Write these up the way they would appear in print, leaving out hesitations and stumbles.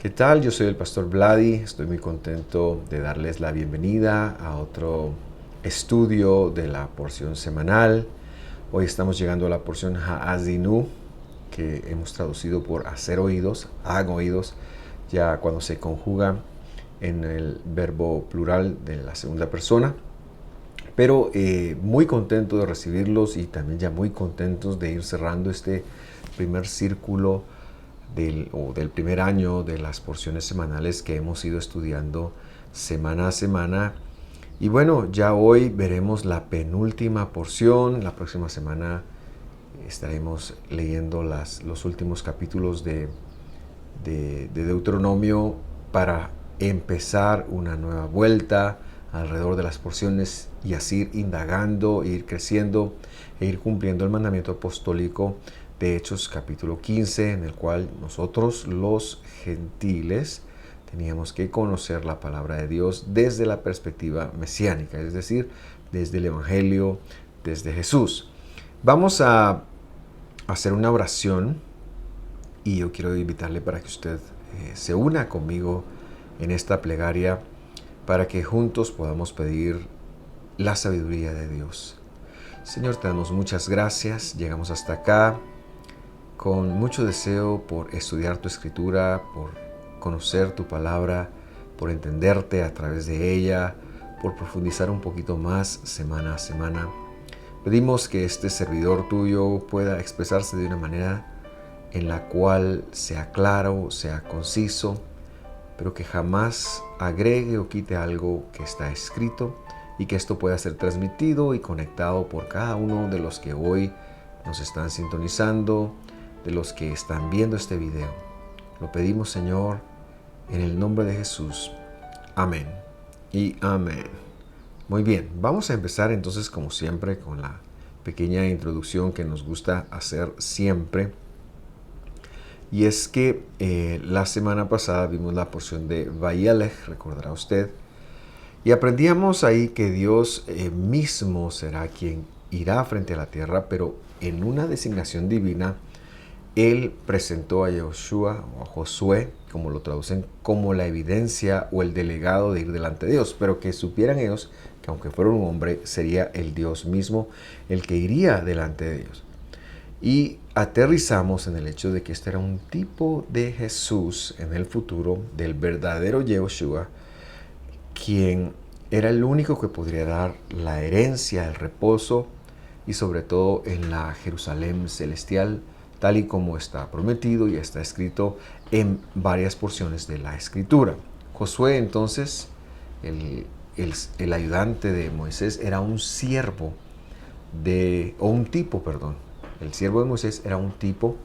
¿Qué tal? Yo soy el pastor Vladi. Estoy muy contento de darles la bienvenida a otro estudio de la porción semanal. Hoy estamos llegando a la porción Ha'azinu, que hemos traducido por hacer oídos, hagan oídos, ya cuando se conjuga en el verbo plural de la segunda persona. Pero muy contento de recibirlos y también ya muy contentos de ir cerrando este primer círculo del primer año de las porciones semanales que hemos ido estudiando semana a semana. Y bueno, ya hoy veremos la penúltima porción. La próxima semana estaremos leyendo los últimos capítulos de Deuteronomio para empezar una nueva vuelta alrededor de las porciones y así ir indagando, ir creciendo e ir cumpliendo el mandamiento apostólico de Hechos capítulo 15, en el cual nosotros los gentiles teníamos que conocer la palabra de Dios desde la perspectiva mesiánica, es decir, desde el Evangelio, desde Jesús. Vamos a hacer una oración y yo quiero invitarle para que usted se una conmigo en esta plegaria para que juntos podamos pedir la sabiduría de Dios. Señor, te damos muchas gracias. Llegamos hasta acá con mucho deseo por estudiar tu escritura, por conocer tu palabra, por entenderte a través de ella, por profundizar un poquito más semana a semana. Pedimos que este servidor tuyo pueda expresarse de una manera en la cual sea claro, sea conciso, pero que jamás agregue o quite algo que está escrito y que esto pueda ser transmitido y conectado por cada uno de los que hoy nos están sintonizando, de los que están viendo este video. Lo pedimos, Señor, en el nombre de Jesús. Amén y amén. Muy bien, vamos a empezar entonces como siempre con la pequeña introducción que nos gusta hacer siempre. Y es que la semana pasada vimos la porción de Vayelech, recordará usted, y aprendíamos ahí que Dios mismo será quien irá frente a la tierra, pero en una designación divina, Él presentó a Yoshua o a Josué, como lo traducen, como la evidencia o el delegado de ir delante de Dios, pero que supieran ellos que aunque fuera un hombre, sería el Dios mismo el que iría delante de ellos. Y aterrizamos en el hecho de que este era un tipo de Jesús en el futuro, del verdadero Yeshua, quien era el único que podría dar la herencia, el reposo y sobre todo en la Jerusalén celestial, tal y como está prometido y está escrito en varias porciones de la Escritura. Josué entonces, el ayudante de Moisés, era un siervo un tipo, perdón. El siervo de Moisés era un tipo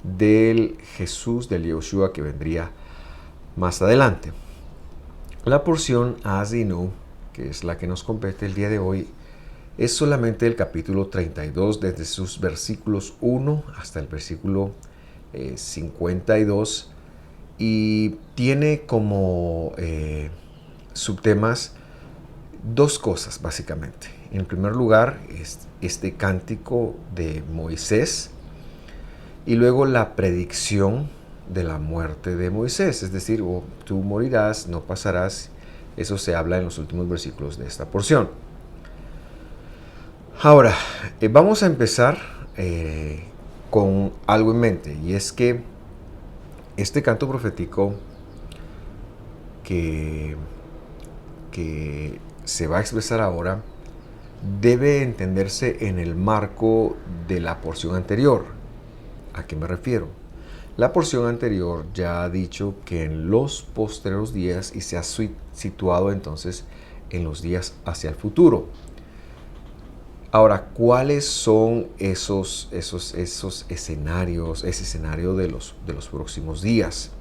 del Jesús, del Yeshua que vendría más adelante. La porción Ha'azinu, que es la que nos compete el día de hoy, es solamente el capítulo 32, desde sus versículos 1 hasta el versículo 52, y tiene como subtemas dos cosas básicamente. En primer lugar, este cántico de Moisés y luego la predicción de la muerte de Moisés, es decir, tú morirás, no pasarás. Eso se habla en los últimos versículos de esta porción. Ahora, vamos a empezar con algo en mente, y es que este canto profético que se va a expresar ahora debe entenderse en el marco de la porción anterior. ¿A qué me refiero? La porción anterior ya ha dicho que en los postreros días, y se ha situado entonces en los días hacia el futuro. Ahora, ¿cuáles son esos escenarios, ese escenario de los próximos días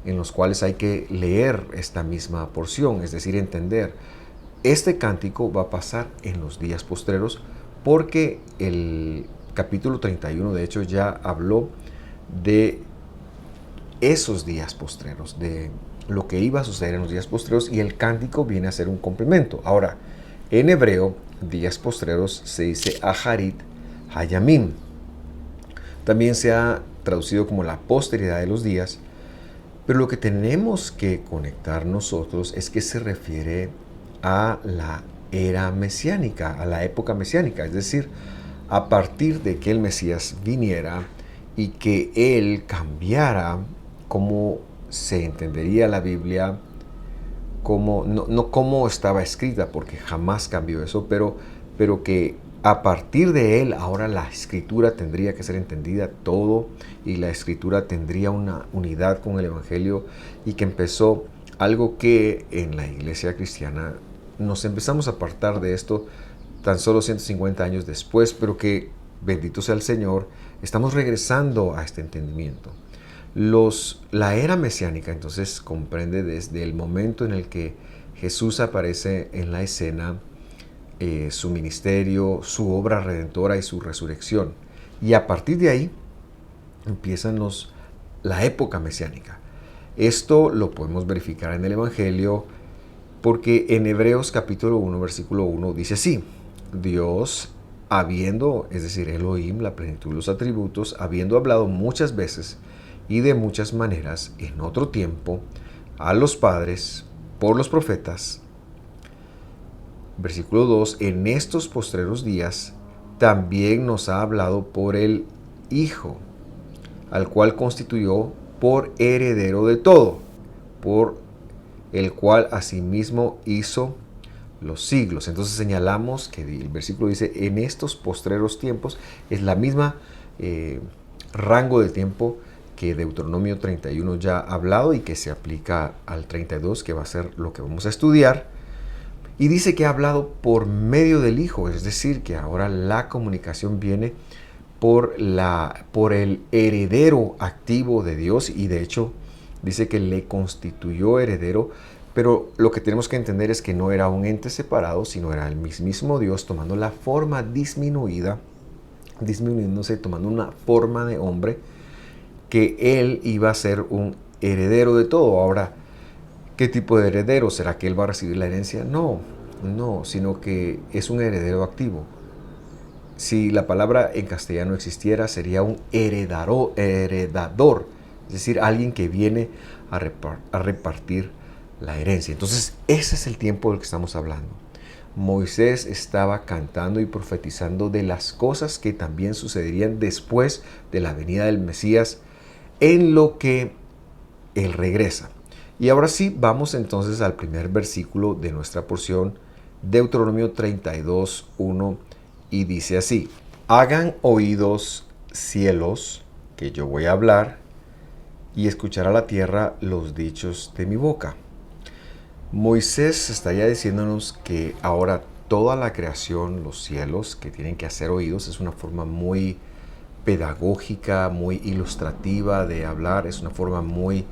en los cuales hay que leer esta misma porción? Es decir, entender, este cántico va a pasar en los días postreros porque el capítulo 31 de hecho ya habló de esos días postreros, de lo que iba a suceder en los días postreros, y el cántico viene a ser un complemento. Ahora, en hebreo, días postreros se dice Aharit Hayamim. También se ha traducido como la posteridad de los días, Pero lo que tenemos que conectar nosotros es que se refiere a la era mesiánica, a la época mesiánica, es decir, a partir de que el Mesías viniera y que Él cambiara cómo se entendería la Biblia, cómo, no cómo estaba escrita, porque jamás cambió eso, pero que a partir de Él ahora la escritura tendría que ser entendida todo y la escritura tendría una unidad con el Evangelio, y que empezó algo que en la iglesia cristiana nos empezamos a apartar de esto tan solo 150 años después, pero que, bendito sea el Señor, estamos regresando a este entendimiento. La era mesiánica entonces comprende desde el momento en el que Jesús aparece en la escena, su ministerio, su obra redentora y su resurrección. Y a partir de ahí empiezan la época mesiánica. Esto lo podemos verificar en el Evangelio, porque en Hebreos capítulo 1, versículo 1 dice así: Dios, habiendo, es decir, Elohim, la plenitud de los atributos, habiendo hablado muchas veces y de muchas maneras en otro tiempo a los padres por los profetas, versículo 2, en estos postreros días también nos ha hablado por el Hijo, al cual constituyó por heredero de todo, por el cual asimismo hizo los siglos. Entonces señalamos que el versículo dice en estos postreros tiempos, es la misma rango de tiempo que Deuteronomio 31 ya ha hablado y que se aplica al 32, que va a ser lo que vamos a estudiar. Y dice que ha hablado por medio del Hijo, es decir, que ahora la comunicación viene por el heredero activo de Dios, y de hecho dice que le constituyó heredero. Pero lo que tenemos que entender es que no era un ente separado, sino era el mismísimo Dios tomando la forma disminuyéndose, tomando una forma de hombre, que Él iba a ser un heredero de todo. Ahora, ¿qué tipo de heredero? ¿Será que Él va a recibir la herencia? No, sino que es un heredero activo. Si la palabra en castellano existiera, sería un heredador, es decir, alguien que viene a repartir la herencia. Entonces, ese es el tiempo del que estamos hablando. Moisés estaba cantando y profetizando de las cosas que también sucederían después de la venida del Mesías, en lo que Él regresa. Y ahora sí, vamos entonces al primer versículo de nuestra porción, Deuteronomio 32, 1, y dice así: Hagan oídos cielos, que yo voy a hablar, y escuchará la tierra los dichos de mi boca. Moisés está ya diciéndonos que ahora toda la creación, los cielos, que tienen que hacer oídos, es una forma muy pedagógica, muy ilustrativa de hablar, es una forma muy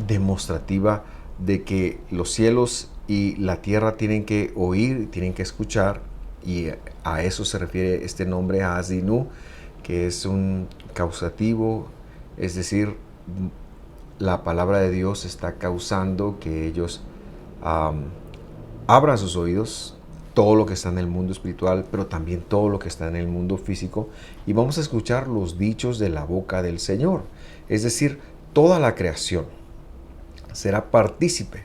demostrativa de que los cielos y la tierra tienen que oír, tienen que escuchar, y a eso se refiere este nombre Azinu, que es un causativo, es decir, la palabra de Dios está causando que ellos abran sus oídos, todo lo que está en el mundo espiritual, pero también todo lo que está en el mundo físico, y vamos a escuchar los dichos de la boca del Señor. Es decir, toda la creación será partícipe,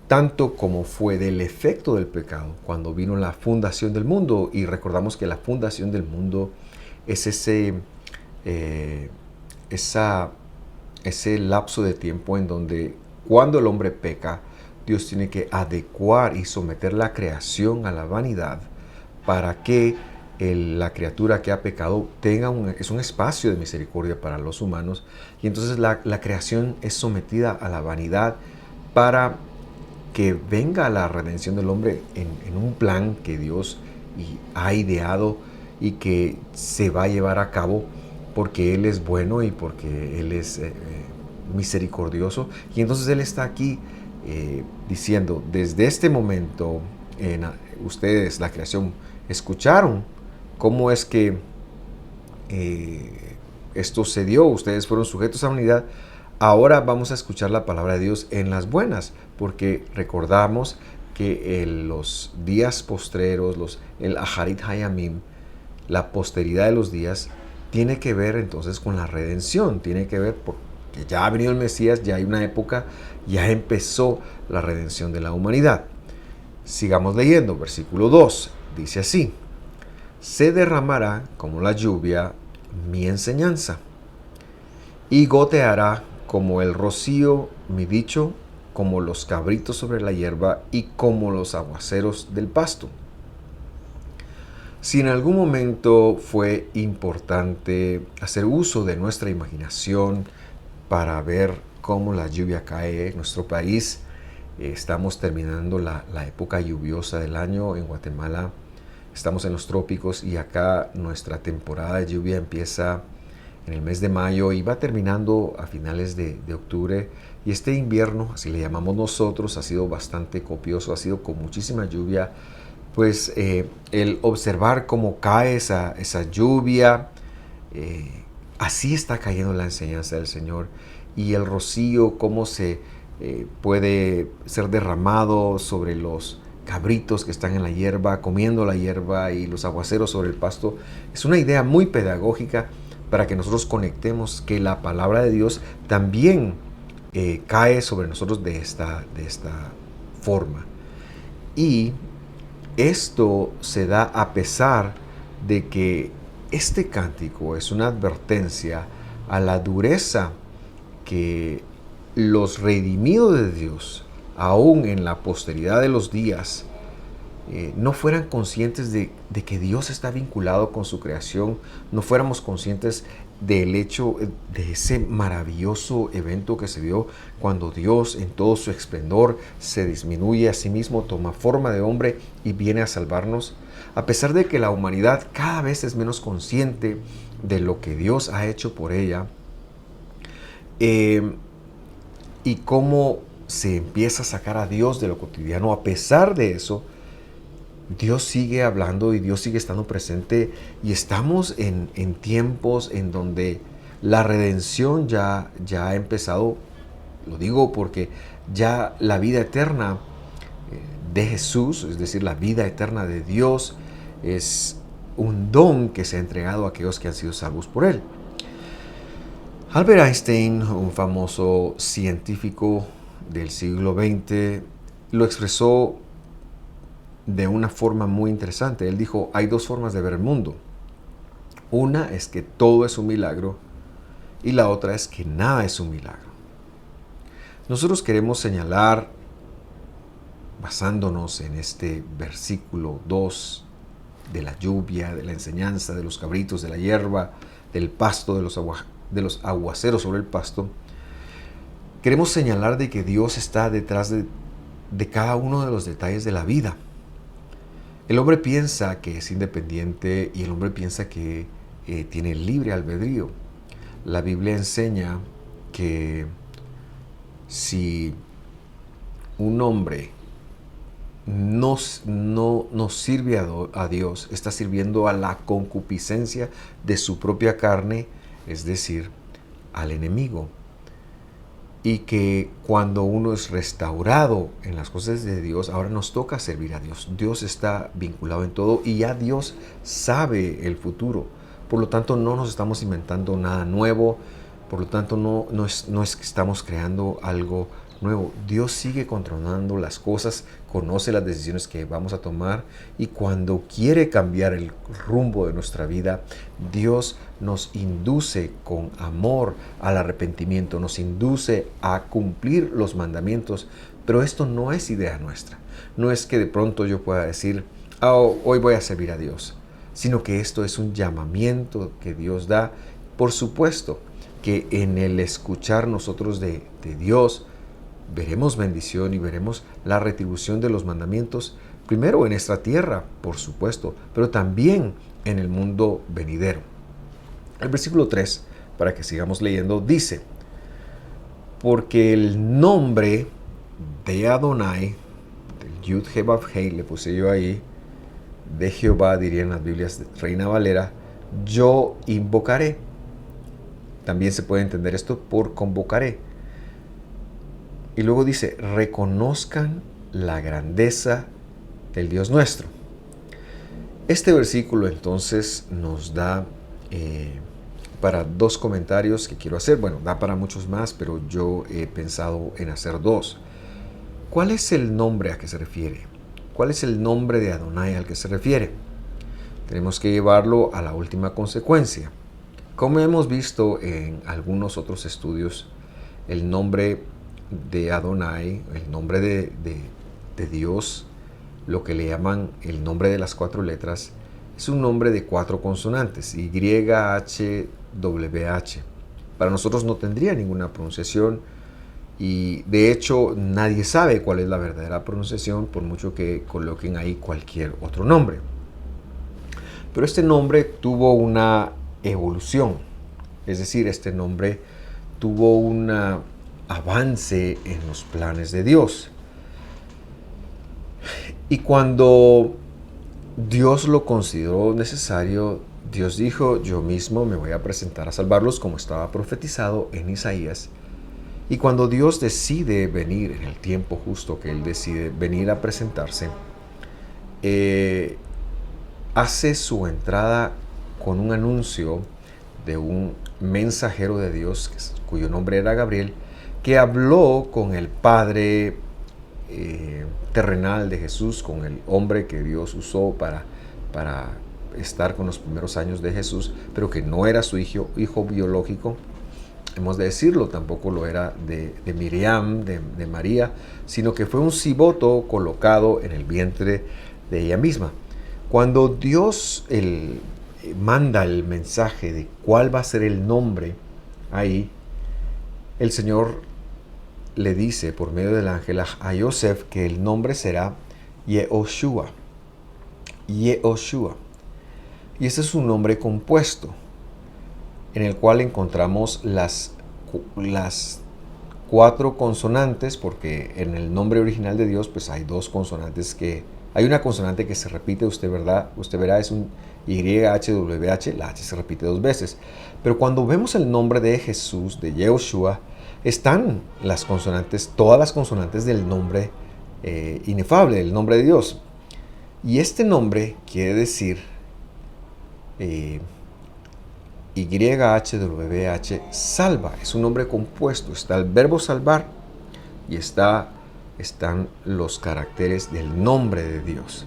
tanto como fue del efecto del pecado cuando vino la fundación del mundo. Y recordamos que la fundación del mundo es ese lapso de tiempo en donde, cuando el hombre peca, Dios tiene que adecuar y someter la creación a la vanidad para que la criatura que ha pecado es un espacio de misericordia para los humanos. Y entonces la creación es sometida a la vanidad para que venga la redención del hombre en un plan que Dios ha ideado y que se va a llevar a cabo, porque Él es bueno y porque Él es misericordioso. Y entonces Él está aquí diciendo, desde este momento, ustedes, la creación, escucharon cómo es que esto se dio, ustedes fueron sujetos a vanidad. Ahora vamos a escuchar la palabra de Dios en las buenas, porque recordamos que en los días postreros, el Aharit Hayamim, la posteridad de los días, tiene que ver entonces con la redención, tiene que ver que ya ha venido el Mesías, ya hay una época, ya empezó la redención de la humanidad. Sigamos leyendo, versículo 2, dice así: se derramará como la lluvia mi enseñanza, y goteará como el rocío mi dicho, como los cabritos sobre la hierba y como los aguaceros del pasto. Si en algún momento fue importante hacer uso de nuestra imaginación para ver cómo la lluvia cae en nuestro país, estamos terminando la época lluviosa del año en Guatemala. Estamos en los trópicos y acá nuestra temporada de lluvia empieza en el mes de mayo y va terminando a finales de octubre. Y este invierno, así le llamamos nosotros, ha sido bastante copioso, ha sido con muchísima lluvia. Pues el observar cómo cae esa lluvia, así está cayendo la enseñanza del Señor. Y el rocío, cómo se puede ser derramado sobre los cabritos que están en la hierba, comiendo la hierba, y los aguaceros sobre el pasto. Es una idea muy pedagógica para que nosotros conectemos que la palabra de Dios también cae sobre nosotros de esta forma. Y esto se da a pesar de que este cántico es una advertencia a la dureza que los redimidos de Dios, aún en la posteridad de los días, no fueran conscientes de que Dios está vinculado con su creación, no fuéramos conscientes del hecho de ese maravilloso evento que se dio cuando Dios en todo su esplendor se disminuye a sí mismo, toma forma de hombre y viene a salvarnos. A pesar de que la humanidad cada vez es menos consciente de lo que Dios ha hecho por ella, y cómo se empieza a sacar a Dios de lo cotidiano, a pesar de eso, Dios sigue hablando y Dios sigue estando presente, y estamos en tiempos en donde la redención ya ha empezado. Lo digo porque ya la vida eterna de Jesús, es decir, la vida eterna de Dios, es un don que se ha entregado a aquellos que han sido salvos por Él. Albert Einstein, un famoso científico del siglo XX, lo expresó de una forma muy interesante. Él dijo: hay dos formas de ver el mundo. Una es que todo es un milagro y la otra es que nada es un milagro. Nosotros queremos señalar, basándonos en este versículo 2 de la lluvia, de la enseñanza, de los cabritos, de la hierba, del pasto, de los aguaceros sobre el pasto, queremos señalar de que Dios está detrás de cada uno de los detalles de la vida. El hombre piensa que es independiente y el hombre piensa que tiene libre albedrío. La Biblia enseña que si un hombre no sirve a Dios, está sirviendo a la concupiscencia de su propia carne, es decir, al enemigo. Y que cuando uno es restaurado en las cosas de Dios, ahora nos toca servir a Dios. Dios está vinculado en todo y ya Dios sabe el futuro. Por lo tanto, no nos estamos inventando nada nuevo. Por lo tanto, no es que estamos creando algo nuevo. Dios sigue controlando las cosas, conoce las decisiones que vamos a tomar, y cuando quiere cambiar el rumbo de nuestra vida, Dios nos induce con amor al arrepentimiento, nos induce a cumplir los mandamientos. Pero esto no es idea nuestra. No es que de pronto yo pueda decir: hoy voy a servir a Dios, sino que esto es un llamamiento que Dios da. Por supuesto que en el escuchar nosotros de Dios, veremos bendición y veremos la retribución de los mandamientos, primero en esta tierra, por supuesto, pero también en el mundo venidero. El versículo 3, para que sigamos leyendo, dice: porque el nombre de Adonai, del Yud He Vav Hei, le puse yo ahí, de Jehová, dirían las Biblias de Reina Valera, yo invocaré. También se puede entender esto por convocaré. Y luego dice: reconozcan la grandeza del Dios nuestro. Este versículo entonces nos da para dos comentarios que quiero hacer. Bueno, da para muchos más, pero yo he pensado en hacer dos. ¿Cuál es el nombre a que se refiere? ¿Cuál es el nombre de Adonai al que se refiere? Tenemos que llevarlo a la última consecuencia. Como hemos visto en algunos otros estudios, el nombre de Adonai, el nombre de Dios, lo que le llaman el nombre de las cuatro letras, es un nombre de cuatro consonantes, Y, H, W, H. Para nosotros no tendría ninguna pronunciación y de hecho nadie sabe cuál es la verdadera pronunciación por mucho que coloquen ahí cualquier otro nombre. Pero este nombre tuvo una evolución, es decir, este nombre tuvo un avance en los planes de Dios. Y cuando Dios lo consideró necesario, Dios dijo, yo mismo me voy a presentar a salvarlos, como estaba profetizado en Isaías. Y cuando Dios decide venir en el tiempo justo que Él decide venir a presentarse, hace su entrada con un anuncio de un mensajero de Dios, cuyo nombre era Gabriel, que habló con el Padre terrenal de Jesús, con el hombre que Dios usó para estar con los primeros años de Jesús, pero que no era su hijo biológico. Hemos de decirlo, tampoco lo era de Miriam, de María, sino que fue un ciboto colocado en el vientre de ella misma. Cuando Dios manda el mensaje de cuál va a ser el nombre ahí, el Señor le dice por medio del ángel a Yosef que el nombre será Yehoshua. Yehoshua. Y ese es un nombre compuesto, en el cual encontramos las cuatro consonantes, porque en el nombre original de Dios pues hay dos consonantes hay una consonante que se repite, usted verá, es un YHWH, la H se repite dos veces. Pero cuando vemos el nombre de Jesús, de Yehoshua, están las consonantes, todas las consonantes del nombre inefable, el nombre de Dios. Y este nombre quiere decir YHWH, salva, es un nombre compuesto, está el verbo salvar y están los caracteres del nombre de Dios.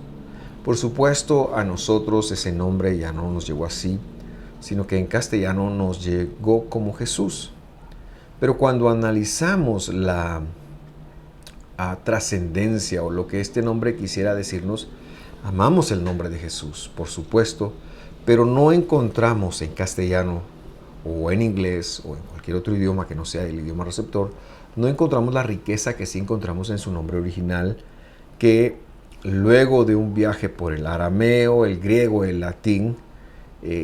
Por supuesto, a nosotros ese nombre ya no nos llegó así, sino que en castellano nos llegó como Jesús. Pero cuando analizamos la trascendencia o lo que este nombre quisiera decirnos, amamos el nombre de Jesús, por supuesto, pero no encontramos en castellano o en inglés o en cualquier otro idioma que no sea el idioma receptor, no encontramos la riqueza que sí encontramos en su nombre original, que luego de un viaje por el arameo, el griego, el latín,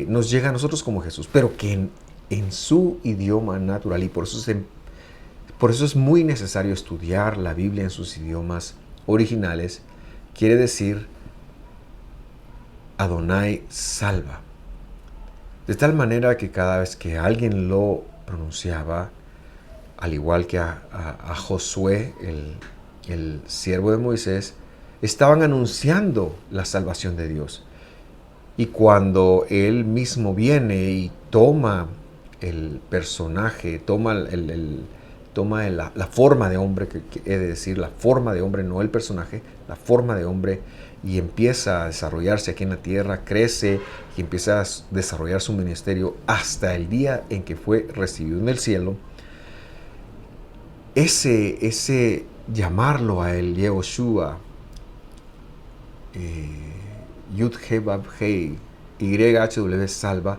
nos llega a nosotros como Jesús, pero que en su idioma natural, y por eso es muy necesario estudiar la Biblia en sus idiomas originales, quiere decir Adonai salva. De tal manera que cada vez que alguien lo pronunciaba, al igual que a Josué, el siervo de Moisés, estaban anunciando la salvación de Dios. Y cuando él mismo viene y toma el personaje, toma la forma de hombre, que he de decir, la forma de hombre, no el personaje, la forma de hombre, y empieza a desarrollarse aquí en la tierra, crece y empieza a desarrollar su ministerio hasta el día en que fue recibido en el cielo. Ese llamarlo a él, Yehoshua, Yud-He-Vav-Hei, YHW salva,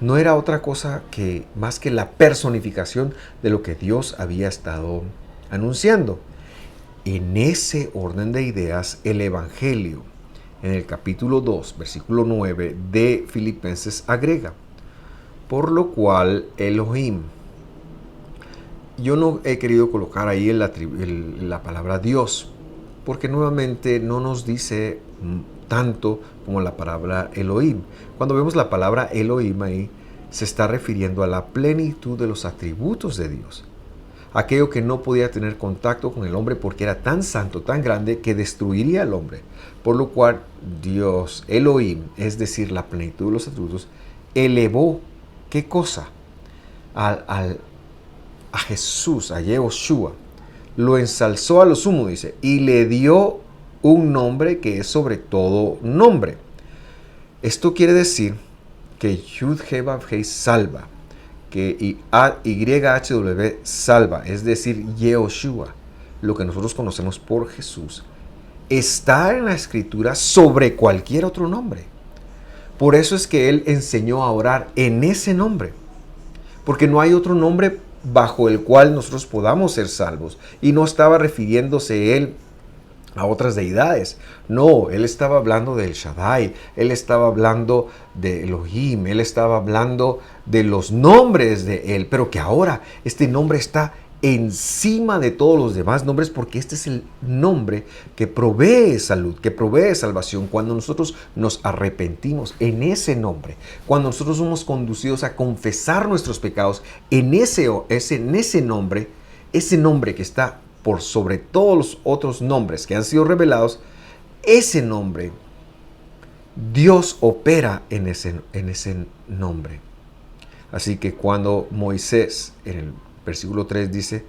no era otra cosa que más que la personificación de lo que Dios había estado anunciando. En ese orden de ideas, el Evangelio, en el capítulo 2, versículo 9 de Filipenses, agrega, por lo cual Elohim. Yo no he querido colocar ahí la palabra Dios, porque nuevamente no nos dice tanto como la palabra Elohim. Cuando vemos la palabra Elohim ahí, se está refiriendo a la plenitud de los atributos de Dios. Aquello que no podía tener contacto con el hombre porque era tan santo, tan grande, que destruiría al hombre. Por lo cual Dios, Elohim, es decir, la plenitud de los atributos, elevó ¿Qué cosa? A Jesús, a Yehoshua, lo ensalzó a lo sumo, dice, y le dio un nombre que es sobre todo nombre. Esto quiere decir que Yud-He-Vav-He salva, que YHWH salva, es decir, Yehoshua, lo que nosotros conocemos por Jesús, está en la Escritura sobre cualquier otro nombre. Por eso es que Él enseñó a orar en ese nombre, porque no hay otro nombre bajo el cual nosotros podamos ser salvos. Y no estaba refiriéndose Él a otras deidades. No, Él estaba hablando del Shaddai, Él estaba hablando de Elohim, Él estaba hablando de los nombres de Él, pero que ahora este nombre está encima de todos los demás nombres, porque este es el nombre que provee salud, que provee salvación. Cuando nosotros nos arrepentimos en ese nombre, cuando nosotros somos conducidos a confesar nuestros pecados en ese nombre, ese nombre que está por sobre todos los otros nombres que han sido revelados, ese nombre, Dios opera en ese nombre. Así que cuando Moisés en el versículo 3 dice,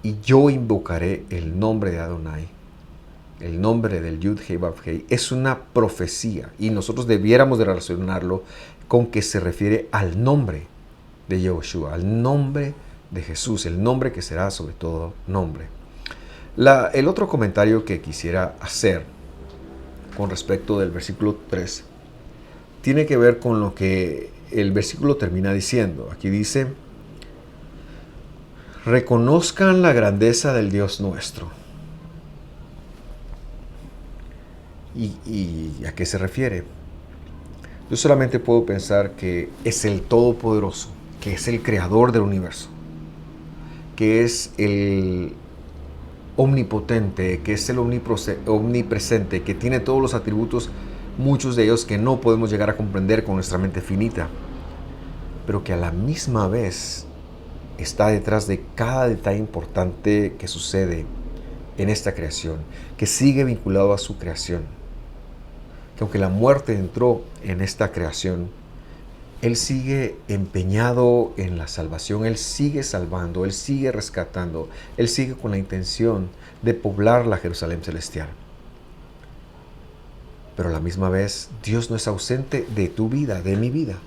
y yo invocaré el nombre de Adonai, el nombre del Yud-He-Vav-He, es una profecía, y nosotros debiéramos de relacionarlo con que se refiere al nombre de Yehoshua, al nombre de Jesús, el nombre que será sobre todo nombre. El otro comentario que quisiera hacer con respecto del versículo 3 tiene que ver con lo que el versículo termina diciendo. Aquí dice, reconozcan la grandeza del Dios nuestro. ¿Y a qué se refiere? Yo solamente puedo pensar que es el Todopoderoso, que es el Creador del universo, que es el omnipotente, que es el omnipresente, que tiene todos los atributos, muchos de ellos que no podemos llegar a comprender con nuestra mente finita, pero que a la misma vez está detrás de cada detalle importante que sucede en esta creación, que sigue vinculado a su creación, que aunque la muerte entró en esta creación, Él sigue empeñado en la salvación, Él sigue salvando, Él sigue rescatando, Él sigue con la intención de poblar la Jerusalén celestial. Pero a la misma vez, Dios no es ausente de tu vida, de mi vida.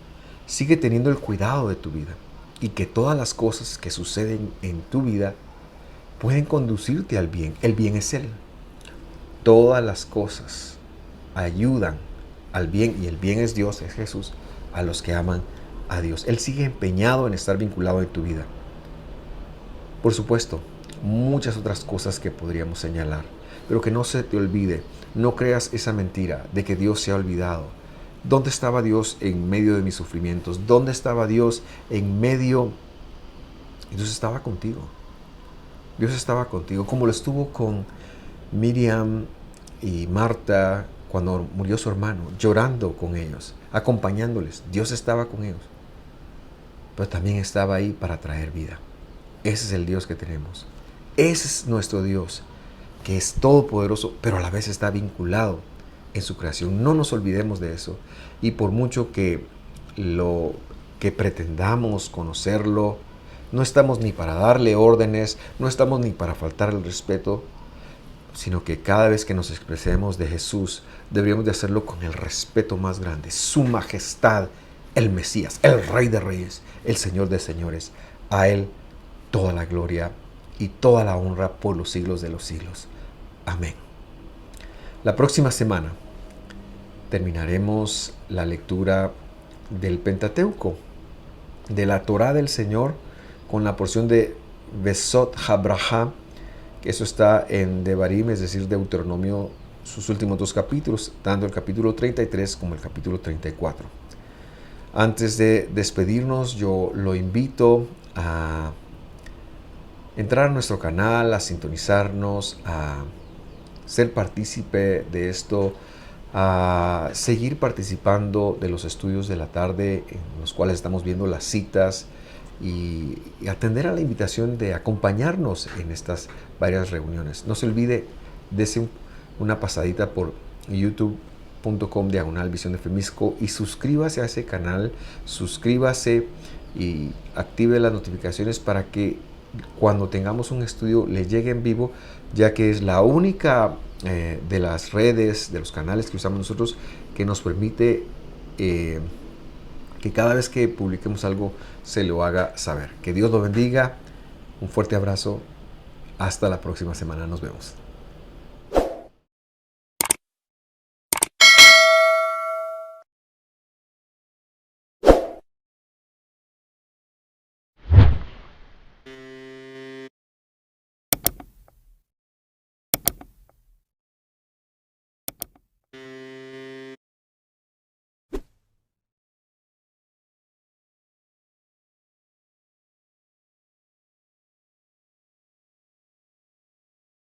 Sigue teniendo el cuidado de tu vida. Y que todas las cosas que suceden en tu vida pueden conducirte al bien. El bien es Él. Todas las cosas ayudan al bien, y el bien es Dios, es Jesús, a los que aman a Dios. Él sigue empeñado en estar vinculado en tu vida. Por supuesto, muchas otras cosas que podríamos señalar, pero que no se te olvide, no creas esa mentira de que Dios se ha olvidado. ¿Dónde estaba Dios en medio de mis sufrimientos? ¿Dónde estaba Dios en medio? Dios estaba contigo. Dios estaba contigo, como lo estuvo con Miriam y Marta cuando murió su hermano, llorando con ellos, acompañándoles. Dios estaba con ellos, pero también estaba ahí para traer vida. Ese es el Dios que tenemos. Ese es nuestro Dios, que es todopoderoso, pero a la vez está vinculado en su creación. No nos olvidemos de eso. Y por mucho que pretendamos conocerlo, no estamos ni para darle órdenes, no estamos ni para faltar el respeto, sino que cada vez que nos expresemos de Jesús, deberíamos de hacerlo con el respeto más grande. Su majestad, el Mesías, el Rey de Reyes, el Señor de Señores. A Él toda la gloria y toda la honra por los siglos de los siglos. Amén. La próxima semana terminaremos la lectura del Pentateuco, de la Torá del Señor, con la porción de Besot HaBraha, que eso está en Devarim, es decir, Deuteronomio, sus últimos 2 capítulos, tanto el capítulo 33 como el capítulo 34. Antes de despedirnos, yo lo invito a entrar a nuestro canal, a sintonizarnos, a ser partícipe de esto, a seguir participando de los estudios de la tarde en los cuales estamos viendo las citas y atender a la invitación de acompañarnos en estas varias reuniones. No se olvide, dése una pasadita por YouTube youtube.com/Visión de FEMISCO y suscríbase a ese canal, suscríbase y active las notificaciones para que cuando tengamos un estudio le llegue en vivo, ya que es la única de las redes, de los canales que usamos nosotros que nos permite que cada vez que publiquemos algo se lo haga saber. Que Dios lo bendiga, un fuerte abrazo, hasta la próxima semana, nos vemos.